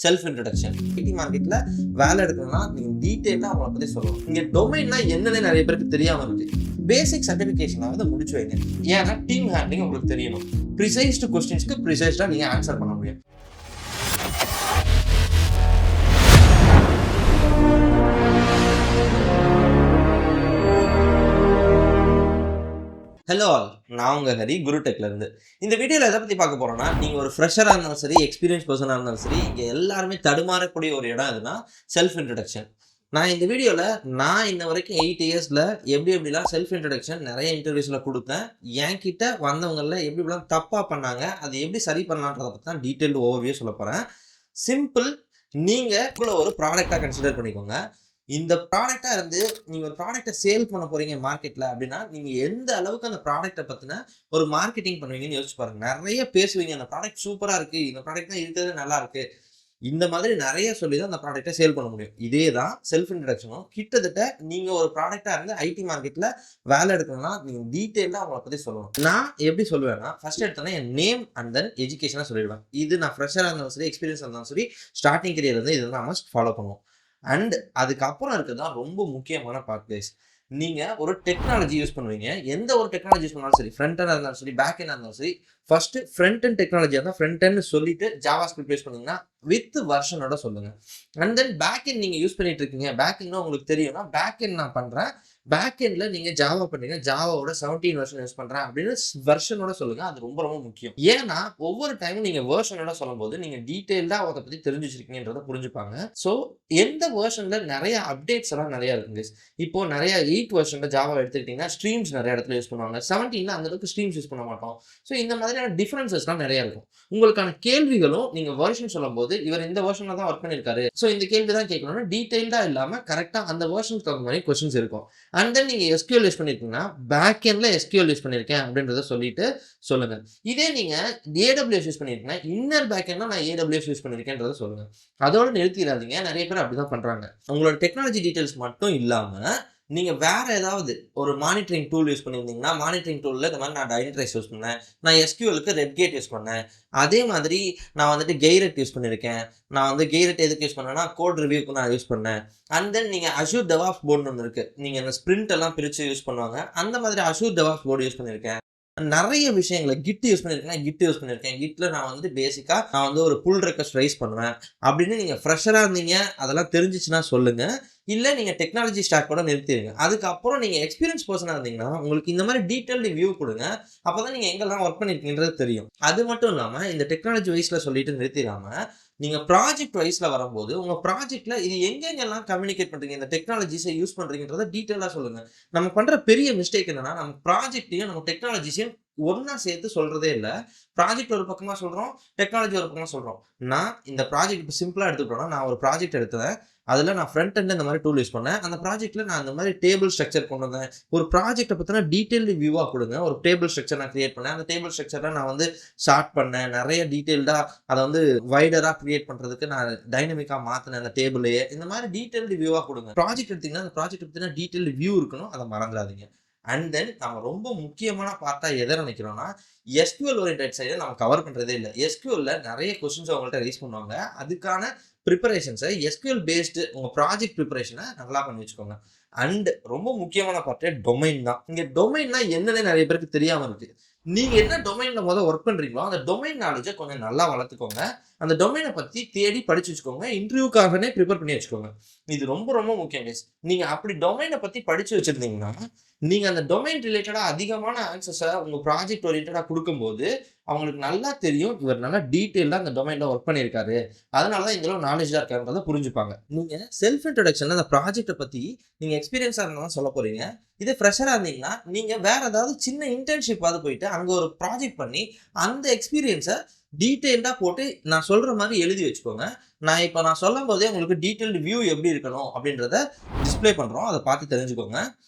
Self introduction. ID மார்க்கெட்ல வேலை எடுக்கணும்னா நீங்க டீடைலா அவங்கள பத்தி சொல்லணும். இங்க டொமைன்னா என்னன்னு நிறைய பேருக்கு தெரியாம இருக்கு. பேசிக் சர்டிபிகேஷனாவது முடிச்சு வைங்க. ஏன்னா டீம் ஹேண்ட்லிங் உங்களுக்கு தெரியணும். ப்ரிசைஸ்டு கொஸ்டின்ஸ்க்கு ப்ரிசைஸ்டா நீங்க ஆன்சர் பண்ண முடியும். ஹலோ ஆல், நான் உங்க ஹரி, குரு டெக்ல இருந்து. இந்த வீடியோல எதை பத்தி பார்க்க போறோம்னா, நீங்க ஒரு ஃப்ரெஷரா இருந்தாலும் சரி, எக்ஸ்பீரியன்ஸ் பர்சனா இருந்தாலும் சரி, இங்க எல்லாருமே தடுமாறக்கூடிய ஒரு இடம் எதுனா செல்ஃப் இன்ட்ரடக்ஷன். நான் இந்த வீடியோல நான் இன்ன வரைக்கும் 8 இயர்ஸ்ல எப்படிலாம் செல்ஃப் இன்ட்ரடக்ஷன் நிறைய இன்டர்வியூஸ்ல கொடுத்தேன், என்கிட்ட வந்தவங்கள எப்படிலாம் தப்பா பண்ணாங்க, அதை எப்படி சரி பண்ணலான்றத பத்தி தான் டீடைல்டு ஓவர்வியூ சொல்ல போறேன். சிம்பிள். நீங்க ஒரு ப்ராடக்டா கன்சிடர் பண்ணிக்கோங்க. இந்த ப்ராடக்டா இருந்து நீங்க ஒரு ப்ராடக்ட்டை சேல் பண்ண போறீங்க மார்க்கெட்ல அப்படின்னா, நீங்க எந்த அளவுக்கு அந்த ப்ராடக்ட்டை பத்தின ஒரு மார்க்கெட்டிங் பண்ணுவீங்கன்னு யோசிச்சு பாருங்க. நிறைய பேசுவீங்க, அந்த ப்ராடக்ட் சூப்பரா இருக்கு, இந்த ப்ராடக்ட் தான் இருக்கிறது நல்லா இருக்கு, இந்த மாதிரி நிறைய சொல்லி தான் அந்த ப்ராடக்ட்டை சேல் பண்ண முடியும். இதே தான் செல்ஃப் இன்ட்ரடக்ஷனும். கிட்டத்தட்ட நீங்க ஒரு ப்ராடக்டா இருந்து ஐடி மார்க்கெட்ல வேலை எடுக்கணும்னா நீங்க டீடைலா அவங்கள பத்தி சொல்லணும். நான் எப்படி சொல்லுவேன்னா, ஃபர்ஸ்ட் எடுத்தோன்னா என் நேம் அண்ட் தென் எஜுகேஷனா சொல்லிடுவேன். இது நான் ஃப்ரெஷரா இருந்தாலும் சரி, எக்ஸ்பீரியன்ஸ் இருந்தாலும் சரி, ஸ்டார்டிங் கரியர் இருந்து இதை தான் மஸ்ட் ஃபாலோ பண்ணுவோம். அண்ட் அதுக்கப்புறம் இருக்கிறது ரொம்ப முக்கியமான பார்ட் கைஸ். நீங்க ஒரு டெக்னாலஜி யூஸ் பண்ணுவீங்க. எந்த ஒரு டெக்னாலஜி யூஸ் பண்ணாலும் சரி, ஃப்ரண்ட் எண்டா இருந்தாலும் சரி, பேக் எண்டா இருந்தாலும் சரி, ஃபர்ஸ்ட் ஃப்ரண்ட் எண்ட் டெக்னாலஜியா இருந்தால் ஃப்ரண்ட் எண்ட் சொல்லிட்டு ஜாவா ஸ்கிரிப்ட் யூஸ் பண்ணீங்கன்னா வித் வெர்ஷனோட சொல்லுங்க. அண்ட் தென் பேக் எண்ட் நீங்க யூஸ் பண்ணிட்டு இருக்கீங்க, பேக் எண்ட் உங்களுக்கு தெரியும்னா பேக் எண்ட் நான் பண்றேன், பேக் எண்ட்ல நீங்க ஜாவா பண்ணீங்க, ஜாவாவோட 17 வெர்ஷன் யூஸ் பண்றேன் அப்படின்னு வெர்ஷனோட சொல்லுங்க. அது ரொம்ப ரொம்ப முக்கியம். ஏன்னா ஒவ்வொரு டைமும் நீங்க வெர்ஷனோட சொல்லும்போது நீங்க டீடைல்டா அதை பத்தி தெரிஞ்சு வச்சிருக்கீங்கன்றத புரிஞ்சுப்பாங்க. ஸோ எந்த வெர்ஷன்ல நிறைய அப்டேட்ஸ் எல்லாம் நிறைய இருக்கு. இப்போ நிறைய 8 வெர்ஷன்ல ஜாவா எடுத்துக்கிட்டீங்கன்னா ஸ்ட்ரீம்ஸ் நிறைய இடத்துல யூஸ் பண்ணுவாங்க. 17ல அந்த அளவுக்கு ஸ்ட்ரீம்ஸ் யூஸ் பண்ண மாட்டோம். ஸோ இந்த மாதிரியான டிஃபரன்சஸ்லாம் நிறைய இருக்கும். உங்களுக்கான கேள்விகளும் நீங்க வெர்ஷன் சொல்லும்போது இவர் இந்த வெர்ஷன்ல தான் ஒர்க் பண்ணிருக்காரு, ஸோ இந்த கேள்வி தான் கேட்கணும்னு டீடைல்டா இல்லாம கரெக்டா அந்த வெர்ஷனுக்கு தகுந்த மாதிரி கொஸ்டின்ஸ் இருக்கும். அண்ட் தென் நீங்க SQL யூஸ் பண்ணிருக்கீங்கன்னா பேக் எண்ட்ல SQL யூஸ் பண்ணிருக்கேன் அப்படின்றத சொல்லிட்டு சொல்லுங்க. இதே நீங்க AWS யூஸ் பண்ணிருக்கீங்கன்னா இன்னர் பேக் எண்ட்ல நான் AWS யூஸ் பண்ணிருக்கேன்றத சொல்லுங்க. அதோட நிறுத்திடாதீங்க. நிறைய பேர் அப்படிதான் பண்றாங்க. உங்களோட டெக்னாலஜி டீடைல்ஸ் மட்டும் இல்லாம நீங்க வேற ஏதாவது ஒரு மானிட்டரிங் டூல் யூஸ் பண்ணியிருந்தீங்கன்னா, மானிட்டரிங் டூல்ல இந்த மாதிரி நான் டைனட்ரைஸ் யூஸ் பண்ணேன், நான் SQLக்கு ரெட்கேட் யூஸ் பண்ணேன், அதே மாதிரி நான் வந்துட்டு கெய்ரெட் யூஸ் பண்ணியிருக்கேன், நான் வந்து கெய்ரெட் எதுக்கு யூஸ் பண்ணேன்னா கோட் ரிவ்யூக்கு நான் யூஸ் பண்ணேன். அண்ட் தென் நீங்க அஷூர் டெவாப்ஸ் போர்டுன்னு ஒன்று இருக்கு, நீங்க இந்த ஸ்பிரிண்ட் எல்லாம் பிரிச்சு யூஸ் பண்ணுவாங்க, அந்த மாதிரி அஷூர் டெவாப்ஸ் போர்டு யூஸ் பண்ணியிருக்கேன். நிறைய விஷயங்களை கிட் யூஸ் பண்ணியிருக்கேன், கிட் யூஸ் பண்ணியிருக்கேன், கிட்ல நான் வந்து பேசிக்கா நான் வந்து ஒரு புல் ரெக்வஸ்ட் ரைஸ் பண்ணுவேன் அப்படின்னு நீங்க ஃப்ரெஷரா இருந்தீங்க, அதெல்லாம் தெரிஞ்சிச்சுன்னா சொல்லுங்க. இல்ல நீங்க டெக்னாலஜி ஸ்டாக் கூட நிறுத்திடுங்க. அதுக்கப்புறம் நீங்க எக்ஸ்பீரியன்ஸ் பர்சனா இருந்தீங்கன்னா உங்களுக்கு இந்த மாதிரி டீடைல்டு வியூ கொடுங்க. அப்பதான் நீங்க எங்கெல்லாம் ஒர்க் பண்ணிருக்கீங்கன்றது தெரியும். அது மட்டும் இல்லாம இந்த டெக்னாலஜி வைஸ்ல சொல்லிட்டு நிறுத்திடாம நீங்க ப்ராஜெக்ட் வைஸ்ல வரும்போது உங்க ப்ராஜெக்ட்ல இது எங்கெங்கெல்லாம் கம்யூனிகேட் பண்றீங்க, இந்த டெக்னாலஜிஸை யூஸ் பண்றீங்கன்றத டீடைலா சொல்லுங்க. நம்ம பண்ற பெரிய மிஸ்டேக் என்னன்னா, நம்ம ப்ராஜெக்டையும் நம்ம டெக்னாலஜிஸையும் ஒன்னா சேர்த்து சொல்றதே இல்ல. ப்ராஜெக்ட் ஒரு பக்கமா சொல்றோம், டெக்னாலஜி ஒரு பக்கமா சொல்றோம். நான் இந்த ப்ராஜெக்ட் இப்போ சிம்பிளா எடுத்துக்கிட்டோம்னா, நான் ஒரு ப்ராஜெக்ட் எடுத்தேன், அதுல நான் ஃப்ரண்ட் எண்ட் இந்த மாதிரி டூல் யூஸ் பண்ணேன், அந்த ப்ராஜெக்ட்ல நான் இந்த மாதிரி டேபிள் ஸ்ட்ரக்சர் கொண்டு வந்தேன். ஒரு ப்ராஜெக்ட்டை பத்தின டீடைல்டு வியூவா கொடுங்க. ஒரு டேபிள் ஸ்ட்ரக்சர் நான் கிரியேட் பண்ணேன், அந்த டேபிள் ஸ்ட்ரக்சரை நான் வந்து ஷார்ட் பண்ணேன், நிறைய டீடைல்டா அதை வந்து வைடரா கிரியேட் பண்றதுக்கு நான் டைனமிக்கா மாத்தினேன் அந்த டேபிளையே. இந்த மாதிரி டீடைல்டு வியூவா கொடுங்க. ப்ராஜெக்ட் எடுத்தீங்கன்னா அந்த ப்ராஜெக்ட் பத்தின டீடைல்டு வியூ இருக்கணும், அதை மறந்துடாதீங்க. அண்ட் தென் நம்ம ரொம்ப முக்கியமான பார்ட்டா எதை நினைக்கிறோம்னா, SQL ஓரியன்டட் சைடை நம்ம கவர் பண்றதே இல்லை. SQLல நிறைய கொஸ்டின்ஸ் அவங்கள்ட்ட ரைஸ் பண்ணுவாங்க. அதுக்கான ப்ரிப்பரேஷன்ஸை SQL பேஸ்டு உங்க ப்ராஜெக்ட் ப்ரிப்பரேஷனை நல்லா பண்ணி வச்சுக்கோங்க. அண்ட் ரொம்ப முக்கியமான பார்ட்டே டொமைன் தான். இங்க டொமைன்னா என்னன்னு நிறைய பேருக்கு தெரியாம இருக்கு. நீங்க என்ன டொமைன்ல ஒர்க் பண்றீங்களோ அந்த டொமைன் நாலேஜை கொஞ்சம் நல்லா வளர்த்துக்கோங்க. அந்த டொமைனை பத்தி தேடி படிச்சு வச்சுக்கோங்க. இன்டர்வியூக்காகவே ப்ரிப்பேர் பண்ணி வச்சுக்கோங்க. இது ரொம்ப ரொம்ப முக்கியம் கைஸ். நீங்க அப்படி டொமைனை பத்தி படிச்சு வச்சிருந்தீங்கன்னா, நீங்க அந்த டொமைன் ரிலேட்டடா அதிகமான ஆன்சர்ஸை உங்க ப்ராஜெக்ட் ஓரியன்டடா கொடுக்கும்போது அவங்களுக்கு நல்லா தெரியும், இவர் நல்லா டீடைல்டா அந்த டொமைன்ல ஒர்க் பண்ணியிருக்காரு, அதனாலதான் இந்த நாலேஜா இருக்காருன்றதை புரிஞ்சுப்பாங்க. நீங்க செல்ஃப் இன்ட்ரடக்ஷன்ல அந்த ப்ராஜெக்ட்டை பத்தி நீங்க எக்ஸ்பீரியன்ஸா இருந்தா சொல்ல போறீங்க. இதே ஃப்ரெஷரா இருந்தீங்கன்னா நீங்க வேற ஏதாவது சின்ன இன்டர்ன்ஷிப்பாவது போயிட்டு அங்க ஒரு ப்ராஜெக்ட் பண்ணி அந்த எக்ஸ்பீரியன்ஸை டீடைல்டா போட்டு நான் சொல்ற மாதிரி எழுதி வச்சுக்கோங்க. நான் சொல்லும் போதே உங்களுக்கு டீடைல்டு வியூ எப்படி இருக்கணும் அப்படின்றத டிஸ்ப்ளே பண்றோம், அதை பார்த்து தெரிஞ்சுக்கோங்க.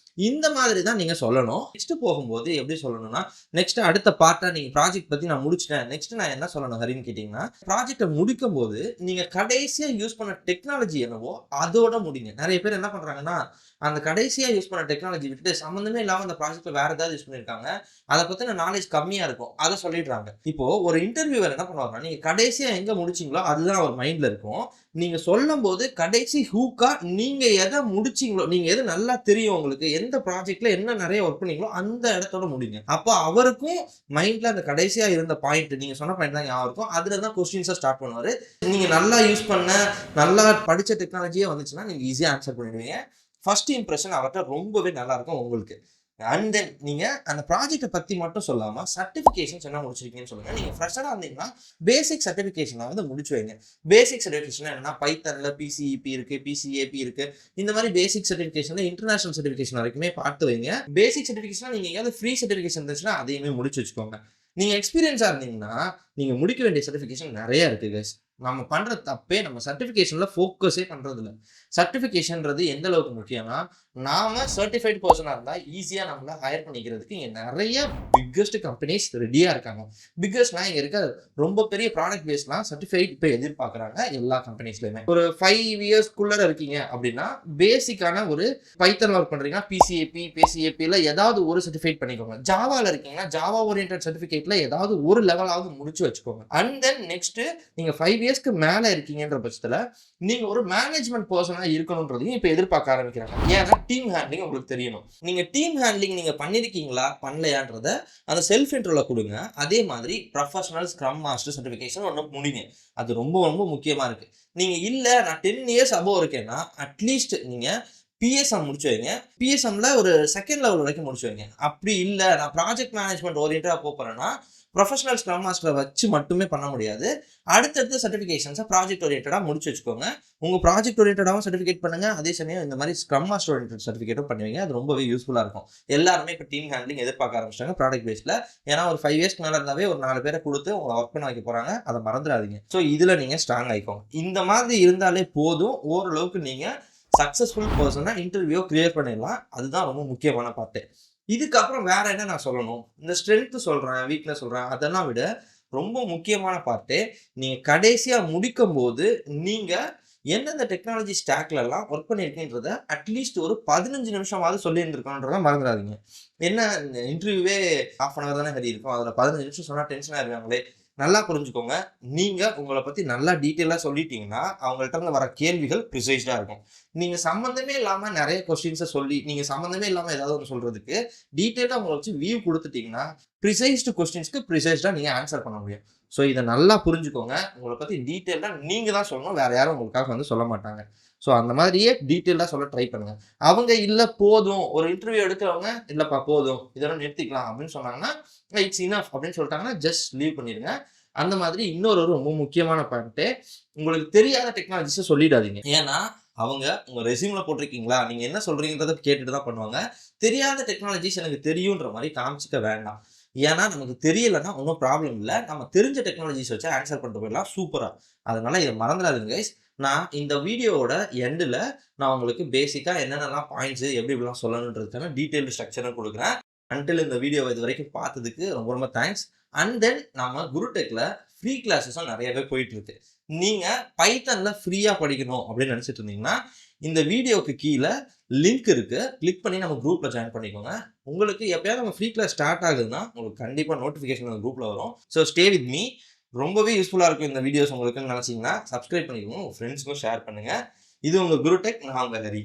இந்த மாதிரி தான் நீங்க சொல்லணும். நெக்ஸ்ட் போகும்போது எப்படி சொல்லணும்னா, நெக்ஸ்ட் அடுத்த பார்ட்டா நீங்க ப்ராஜெக்ட் பத்தி நான் முடிச்சுட்டேன். நெக்ஸ்ட் நான் என்ன சொல்லணும் ஹரின்னு கேட்டீங்கன்னா, ப்ராஜெக்ட்ட முடிக்கும்போது நீங்க கடைசியா யூஸ் பண்ண டெக்னாலஜி என்னவோ அதோட முடிங்க. நெறைய பேர் என்ன பண்றாங்கன்னா, அந்த கடைசியா யூஸ் பண்ண டெக்னாலஜி விட்டுட்டு சம்மந்தமே இல்லாம அந்த ப்ராஜெக்ட்ல வேற ஏதாவது யூஸ் பண்ணியிருக்காங்க. அத பத்தின நாலேட்ஜ் கம்மியா இருக்கும். அத சொல்லிடுறாங்க. இப்போ ஒரு இன்டர்வியூவர் என்ன பண்ணுவாருன்னா, நீங்க கடைசியா எங்க முடிச்சீங்களோ அதுதான் அவர் மைண்ட்ல இருக்கும். நீங்க சொல்லும்போது கடைசி ஹூக்கா நீங்க எத முடிச்சீங்களோ, நீங்க எது நல்லா தெரியும் உங்களுக்கு, எந்த ப்ராஜெக்ட்ல என்ன நெறைய ஒர்க் பண்ணீங்களோ அந்த இடத்தோட முடிங்க. அப்ப அவருக்கும் மைண்ட்ல அந்த கடைசியா இருந்த பாயிண்ட் நீங்க சொன்ன பாயிண்ட் தான் ஞாபகம் இருக்கும். அதுல தான் கொஸ்டின்ஸ ஸ்டார்ட் பண்ணுவாரு. நீங்க நல்லா யூஸ் பண்ண, நல்லா படிச்ச டெக்னாலஜியே வந்துச்சுன்னா நீங்க ஈஸியா ஆன்சர் பண்ணிடுவீங்க. ஃபர்ஸ்ட் இம்ப்ரஷன் அவர்ட்ட ரொம்பவே நல்லா இருக்கும் உங்களுக்கு. அண்ட் தென் நீங்க அந்த ப்ராஜெக்ட்ட பத்தி மட்டும் சொல்லாம, சர்டிஃபிகேஷன்ஸ் என்ன முடிச்சிருக்கீங்கன்னு சொல்லுங்க. நீங்க ஃப்ரெஷரா இருந்தீங்கன்னா, பேசிக் சர்டிஃபிகேஷனாவது முடிச்சு வைங்க. பேசிக் சர்டிஃபிகேஷன் என்னன்னா, பைத்தான்ல பிசிஇபி இருக்கு, பிசிஏபி இருக்கு. இந்த மாரி பேசிக் சர்டிஃபிகேஷன்ல இன்டர்நேஷனல் சர்டிஃபிகேஷன் வரைக்குமே பார்த்து வைங்க. பேசிக் சர்டிஃபிகேஷனா நீங்க எங்கேயாவது ஃப்ரீ சர்டிஃபிகேஷன் இருந்துச்சுன்னா, அதையுமே முடிச்சு வச்சுக்கோங்க. நீங்க எக்ஸ்பீரியன்ஸா இருந்தீங்கன்னா, நீங்க முடிக்க வேண்டிய சர்டிஃபிகேஷன் நெறைய இருக்கு கைஸ். நம்ம பண்ற தப்பே நம்ம சர்டிஃபிகேஷன்ல ஃபோக்கஸே பண்றதில்ல. சர்டிஃபிகேஷன்றது எந்த அளவுக்கு முக்கியம்னா, நாம சர்டிஃபைட் பெர்சனா இருந்தா ஈஸியா நம்மள ஹையர் பண்ணிக்கிறதுக்கு இங்க நெறைய பிக்கஸ்ட் கம்பெனிஸ் ரெடியா இருக்காங்க. பிக்கஸ்ட்னா இங்க இருக்க ரொம்ப பெரிய ப்ராடக்ட் பேஸ்லாம் சர்டிஃபைட் இப்ப எதிர்பார்க்குறாங்க எல்லா கம்பெனிஸ்லயுமே. ஒரு 5 இயர்ஸ்க்குள்ள இருக்கீங்க அப்படின்னா, பேசிக்கான ஒரு பைத்தான்ல ஒர்க் பண்றீங்கன்னா, பிசிஏபி, பிசிஏபில ஏதாவது ஒரு சர்டிஃபைட் பண்ணிக்கோங்க. ஜாவால இருக்கீங்கன்னா, ஜாவா ஓரியன்டட் சர்டிஃபிகேட்ல ஏதாவது ஒரு லெவலாவது முடிச்சு வச்சுக்கோங்க. அண்ட் தென் நெக்ஸ்ட் நீங்க 5 இயர்ஸ்க்கு மேல இருக்கீங்கன்ற பட்சத்துல, நீங்க ஒரு மேனேஜ்மென்ட் பெர்சனா இருக்கணும்ன்றதையும் இப்ப எதிர்பார்க்க ஆரம்பிக்கிறாங்க. ஏன்னா டீம் ஹேண்ட்லிங் உங்களுக்கு தெரியணும். நீங்க டீம் ஹேண்ட்லிங் நீங்க பண்ணிருக்கீங்களா, பண்ணலையான்றத அந்த செல்ஃப் இன்ட்ரோல குடுங்க. அதே மாதிரி ப்ரொஃபஷனல் ஸ்க்ரம் மாஸ்டர் சர்டிஃபிகேஷன் ஒண்ணு முடிங்க. அது ரொம்ப ரொம்ப முக்கியமா இருக்கு. நீங்க இல்ல நான் 10 இயர்ஸ் அபோவ் இருக்கேன்னா, அட்லீஸ்ட் நீங்க பிஎஸ்எம் முடிச்சு வைங்க. பிஎஸ்எம்ல ஒரு செகண்ட் லெவல் வரைக்கும் முடிச்சு வைங்க. அப்படி இல்ல நான் ப்ராஜெக்ட் மேனேஜ்மென்ட் ஓரியன்டா போறேன்னா, ப்ரொஃபஷனல் ஸ்க்ரம் மாஸ்டரை வச்சு மட்டுமே பண்ண முடியாது. அடுத்தடுத்த சர்டிஃபிகேஷன்ஸை ப்ராஜெக்ட் ஓரியன்டா முடிச்சு வச்சுக்கோங்க. உங்க ப்ராஜெக்ட் ஓரியன்டாவும் சர்டிஃபிகேட் பண்ணுங்க. அதே சமயம் இந்த மாதிரி ஸ்க்ரம் மாஸ்டர் ஓரியன்டட் சர்டிஃபிகேட்டும் பண்ணுவீங்க. அது ரொம்பவே யூஸ்ஃபுல்லா இருக்கும். எல்லாருமே இப்போ டீம் ஹேண்ட்லிங் எதிர்பார்க்க ஆரம்பிச்சிட்டாங்க ப்ராடக்ட் பேஸ்ல. ஏன்னா ஒரு 5 இயர்ஸ்க்கு மேல இருந்தாவே ஒரு 4 பேரை கொடுத்து உங்களை ஒர்க் பண்ண வைக்க போறாங்க. அதை மறந்துடாதீங்க. ஸோ இதுல நீங்க ஸ்ட்ராங் ஆயிக்கோங்க. இந்த மாதிரி இருந்தாலே போதும், ஓரளவுக்கு நீங்க சக்சஸ்ஃபுல் பர்சனா இன்டர்வியூ கிளியர் பண்ணிடலாம். அதுதான் ரொம்ப முக்கியமான பார்ட். இதுக்கப்புறம் வேற என்ன நான் சொல்லணும்? இந்த ஸ்ட்ரென்த் சொல்றேன், வீக்னஸ் சொல்றேன், அதெல்லாம் விட ரொம்ப முக்கியமான பார்ட், நீங்க கடைசியா முடிக்கும்போது நீங்க எந்தெந்த டெக்னாலஜி ஸ்டாக்லலாம் ஒர்க் பண்ணியிருக்கீன்றத அட்லீஸ்ட் ஒரு 15 நிமிஷமாவது சொல்லியிருந்திருக்கணுன்றத மறந்துடாதீங்க. என்ன இன்டர்வியூவே 1/2 அன் ஹவர் தானே ஹரி இருக்கும். அதில் 15 நிமிஷம் சொன்னா டென்ஷன் ஆயிருவாங்களே. நல்லா புரிஞ்சுக்கோங்க. நீங்க உங்கள பத்தி நல்லா டீட்டெயிலா சொல்லிட்டீங்கன்னா, அவங்கள்ட்ட இருந்து வர கேள்விகள் ப்ரிசைஸ்டா இருக்கும். நீங்க சம்மந்தமே இல்லாம நெறைய கொஸ்டின்ஸ சொல்லி, நீங்க சம்மந்தமே இல்லாம ஏதாவது ஒண்ணு சொல்றதுக்கு, டீட்டெயிலா உங்கள வச்சு வியூ குடுத்துட்டீங்கன்னா, ப்ரிசைஸ்டு கொஸ்டின்ஸ்க்கு ப்ரிசைஸ்டா நீங்க ஆன்சர் பண்ண முடியும். ஸோ இத நல்லா புரிஞ்சுக்கோங்க. உங்கள பத்தி டீட்டெயிலா நீங்க தான் சொல்லணும். வேற யாரும் உங்களுக்காக வந்து சொல்ல மாட்டாங்க. ஸோ அந்த மாதிரியே டீட்டெயிலா சொல்ல ட்ரை பண்ணுங்க. அவங்க இல்ல போதும், ஒரு இன்டர்வியூ எடுக்கிறவங்க, இல்லப்பா போதும், இதோட நிறுத்திக்கலாம் அப்படின்னு சொன்னாங்கன்னா, இட்ஸ் இனஃப் அப்படின்னு சொல்லிட்டாங்கன்னா, ஜஸ்ட் லீவ் பண்ணிருங்க. அந்த மாதிரி இன்னொரு ரொம்ப முக்கியமான பாயிண்ட், உங்களுக்கு தெரியாத டெக்னாலஜிஸ சொல்லிடாதீங்க. ஏன்னா அவங்க உங்க ரெஸ்யூம்ல போட்டிருக்கீங்களா, நீங்க என்ன சொல்றீங்கன்றத கேட்டுட்டு தான் பண்ணுவாங்க. தெரியாத டெக்னாலஜிஸ் எனக்கு தெரியுன்ற மாதிரி காமிச்சிக்க வேண்டாம். ஏன்னா நமக்கு தெரியலன்னா ஒன்றும் ப்ராப்ளம் இல்ல. நம்ம தெரிஞ்ச டெக்னாலஜிஸ் வச்சு ஆன்சர் பண்ணிட்டு போயிடலாம் சூப்பரா. அதனால இதை மறந்துடாதீங்க கைஸ். நான் இந்த வீடியோவோட எண்டுல நான் உங்களுக்கு பேசிக்கா என்னென்னலாம் பாயிண்ட்ஸ் எப்படி எப்படிலாம் சொல்லணுன்றதுக்கான டீடைல்டு ஸ்ட்ரக்சரும் கொடுக்குறேன். அன்டில் இந்த வீடியோவை இது வரைக்கும் பார்த்ததுக்கு ரொம்ப ரொம்ப தேங்க்ஸ். அண்ட் தென் நம்ம குருடெக்ல ஃப்ரீ கிளாஸஸும் நிறையவே போயிட்டு இருக்கு. நீங்க பைத்தான்ல ஃப்ரீயா படிக்கணும் அப்படின்னு நினைச்சிட்டு இருந்தீங்கன்னா, இந்த வீடியோக்கு கீழே லிங்க் இருக்கு. கிளிக் பண்ணி நம்ம குரூப்ல ஜாயின் பண்ணிக்கோங்க. உங்களுக்கு எப்பயாவது நம்ம ஃப்ரீ கிளாஸ் ஸ்டார்ட் ஆகுதுன்னா, உங்களுக்கு கண்டிப்பா நோட்டிஃபிகேஷன் அந்த குரூப்ல வரும். So stay with me. ரொம்பவே யூஸ்ஃபுல்லா இருக்கும் இந்த வீடியோஸ் உங்களுக்குன்னு நினைச்சீங்கன்னா, சப்ஸ்கிரைப் பண்ணிக்கோங்க. உங்க ஃப்ரெண்ட்ஸ்க்கும் ஷேர் பண்ணுங்க. இது உங்க குருடெக். நான் உங்க ஹரி.